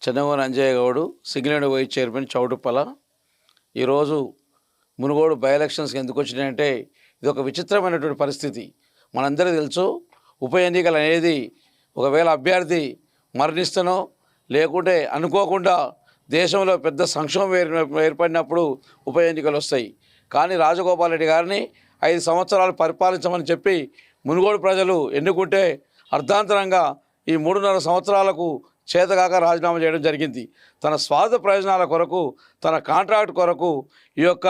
చెన్నగోని అంజయ్య గౌడు సింగిలేండ్ vice chairman చౌటుప్పల. ఈరోజు Munugode by ఎలక్షన్స్కి ఎందుకు వచ్చినాయంటే ఇది ఒక విచిత్రమైనటువంటి పరిస్థితి. మనందరికీ తెలుసు, ఉప ఎన్నికలు అనేది ఒకవేళ అభ్యర్థి మరణిస్తనో లేకుంటే అనుకోకుండా దేశంలో పెద్ద సంక్షోభం ఏర్పడినప్పుడు ఉప ఎన్నికలు వస్తాయి. కానీ రాజగోపాల్ రెడ్డి గారిని 5 సంవత్సరాలు పరిపాలించమని చెప్పి మునుగోడు ప్రజలు ఎన్నుకుంటే అర్ధాంతరంగా ఈ 3.5 సంవత్సరాలకు చేతగాక రాజీనామా చేయడం జరిగింది. తన స్వార్థ ప్రయోజనాల కొరకు, తన కాంట్రాక్ట్ కొరకు ఈ యొక్క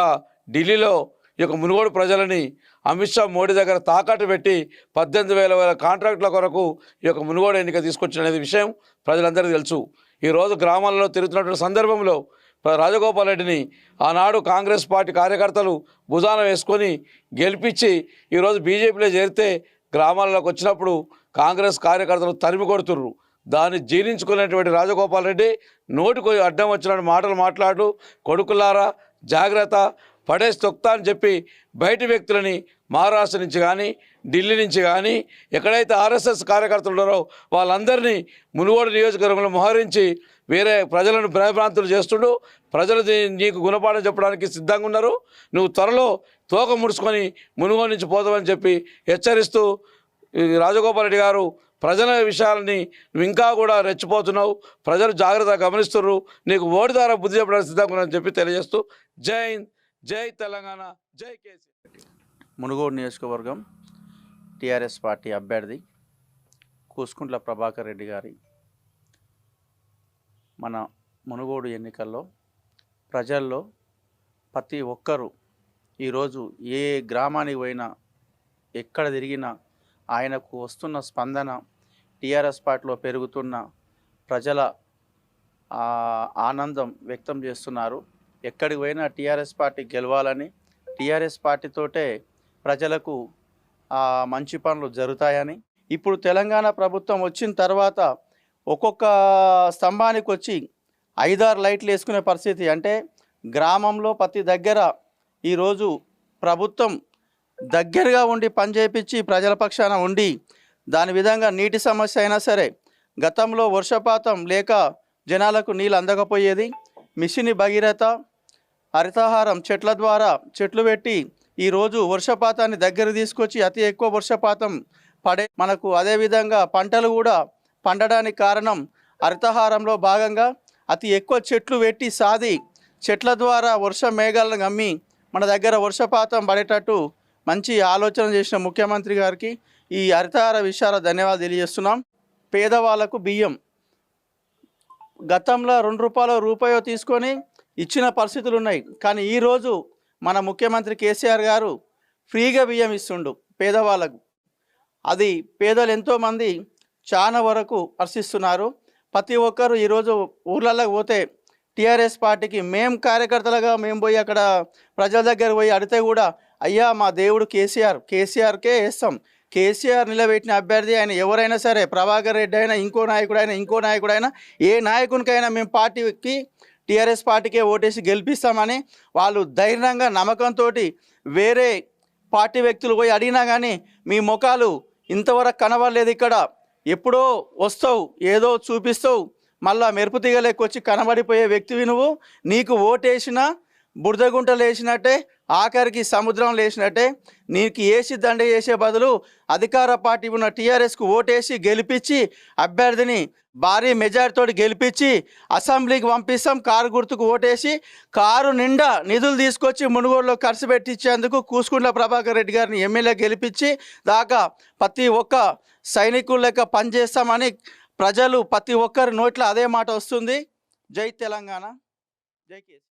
ఢిల్లీలో ఈ యొక్క మునుగోడు ప్రజలని అమిత్ షా మోడీ దగ్గర తాకట్టు పెట్టి 18,000 కాంట్రాక్టుల కొరకు ఈ యొక్క మునుగోడు ఎన్నిక తీసుకొచ్చిన విషయం ప్రజలందరికీ తెలుసు. ఈరోజు గ్రామాలలో తిరుగుతున్నటువంటి సందర్భంలో రాజగోపాల్ రెడ్డిని ఆనాడు కాంగ్రెస్ పార్టీ కార్యకర్తలు భుజాన వేసుకొని గెలిపించి ఈరోజు బీజేపీలో చేరితే గ్రామాల్లోకి వచ్చినప్పుడు కాంగ్రెస్ కార్యకర్తలు తరిమి కొడుతుర్రు. దాన్ని జీర్ణించుకునేటువంటి రాజగోపాల్ రెడ్డి నోటికి అడ్డం వచ్చిన మాటలు మాట్లాడు, కొడుకులారా జాగ్రత్త, పడేసి తొక్తా అని చెప్పి బయటి వ్యక్తులని మహారాష్ట్ర నుంచి కానీ ఢిల్లీ నుంచి కానీ ఎక్కడైతే ఆర్ఎస్ఎస్ కార్యకర్తలు ఉన్నారో వాళ్ళందరినీ మునుగోడు నియోజకవర్గంలో మోహరించి వేరే ప్రజలను భయభ్రాంతులు చేస్తుండు. ప్రజలు నీకు గుణపాఠం చెప్పడానికి సిద్ధంగా ఉన్నారు. నువ్వు త్వరలో తోక ముడుచుకొని మునుగోడు నుంచి పోతావని చెప్పి హెచ్చరిస్తూ రాజగోపాల్ రెడ్డి గారు ప్రజల విషయాలని నువ్వు ఇంకా కూడా రెచ్చిపోతున్నావు, ప్రజలు జాగ్రత్తగా గమనిస్తున్నారు, నీకు ఓటు ద్వారా బుద్ధి చెప్పడానికి సిద్ధంగా ఉన్నారని చెప్పి తెలియజేస్తూ జై హింద్, జై తెలంగాణ, జై కేసీఆర్. మునుగోడు నియోజకవర్గం టీఆర్ఎస్ పార్టీ అభ్యర్థి కూసుకుంట్ల ప్రభాకర్ రెడ్డి గారి మన మునుగోడు ఎన్నికల్లో ప్రజల్లో ప్రతి ఒక్కరూ ఈరోజు ఏ గ్రామానికి పోయినా ఎక్కడ తిరిగినా ఆయనకు వస్తున్న స్పందన, టీఆర్ఎస్ పార్టీలో పెరుగుతున్న ప్రజల ఆనందం వ్యక్తం చేస్తున్నారు. ఎక్కడికి పోయినా టీఆర్ఎస్ పార్టీ గెలవాలని, టీఆర్ఎస్ పార్టీతోటే ప్రజలకు మంచి పనులు జరుగుతాయని, ఇప్పుడు తెలంగాణ ప్రభుత్వం వచ్చిన తర్వాత ఒక్కొక్క స్తంభానికి వచ్చి 5-6 లైట్లు వేసుకునే పరిస్థితి. అంటే గ్రామంలో ప్రతి దగ్గర ఈరోజు ప్రభుత్వం దగ్గరగా ఉండి పని చేయించి ప్రజల పక్షాన ఉండి దాని విధంగా నీటి సమస్య అయినా సరే, గతంలో వర్షపాతం లేక జనాలకు నీళ్ళు అందకపోయేది, మిషిని భగీరథ, హరితహారం చెట్ల ద్వారా చెట్లు పెట్టి ఈరోజు వర్షపాతాన్ని దగ్గర తీసుకొచ్చి అతి ఎక్కువ వర్షపాతం పడే మనకు అదేవిధంగా పంటలు కూడా పండడానికి కారణం హరితహారంలో భాగంగా అతి ఎక్కువ చెట్లు పెట్టి సాది చెట్ల ద్వారా వర్ష మేఘాలను గమ్మి మన దగ్గర వర్షపాతం పడేటట్టు మంచి ఆలోచన చేసిన ముఖ్యమంత్రి గారికి ఈ హరితహార విషయాల ధన్యవాదాలు తెలియజేస్తున్నాం. పేదవాళ్ళకు బియ్యం గతంలో ₹2 తీసుకొని ఇచ్చిన పరిస్థితులు ఉన్నాయి. కానీ ఈరోజు మన ముఖ్యమంత్రి కేసీఆర్ గారు ఫ్రీగా బియ్యం ఇస్తుండు పేదవాళ్ళకు. అది పేదలు ఎంతోమంది చాలా వరకు హర్షిస్తున్నారు. ప్రతి ఒక్కరు ఈరోజు ఊర్లలోకి పోతే టీఆర్ఎస్ పార్టీకి మేము కార్యకర్తలుగా మేము పోయి అక్కడ ప్రజల దగ్గర పోయి అడిగితే కూడా అయ్యా మా దేవుడు కేసీఆర్కే వేస్తాం, కేసీఆర్ నిలబెట్టిన అభ్యర్థి ఆయన ఎవరైనా సరే, ప్రభాకర్ రెడ్డి అయినా ఇంకో నాయకుడైనా ఏ నాయకునికైనా మేము పార్టీకి టీఆర్ఎస్ పార్టీకే ఓటేసి గెలిపిస్తామని వాళ్ళు ధైర్యంగా నమ్మకంతో వేరే పార్టీ వ్యక్తులు పోయి అడిగినా కానీ మీ ముఖాలు ఇంతవరకు కనబడలేదు, ఇక్కడ ఎప్పుడో వస్తావు ఏదో చూపిస్తావు మళ్ళా మెరుపు తీగలేకొచ్చి కనబడిపోయే వ్యక్తివి నువ్వు. నీకు ఓటేసినా బురదగుంటలు వేసినట్టే, ఆఖరికి సముద్రం లేచినట్టే. నీకు వేసి దండ చేసే బదులు అధికార పార్టీ ఉన్న టీఆర్ఎస్కు ఓటేసి గెలిపించి అభ్యర్థిని భారీ మెజారిటీతో గెలిపించి అసెంబ్లీకి పంపిస్తాం. కారు గుర్తుకు ఓటేసి కారు నిండా నిధులు తీసుకొచ్చి మునుగోడులో ఖర్చు పెట్టించేందుకు కూసుకుంట్ల ప్రభాకర్ రెడ్డి గారిని ఎమ్మెల్యే గెలిపించి దాకా ప్రతి ఒక్క సైనికుల లెక్క పనిచేస్తామని ప్రజలు ప్రతి ఒక్కరి నోట్ల అదే మాట వస్తుంది. జై తెలంగాణ, జై కేసీఆర్.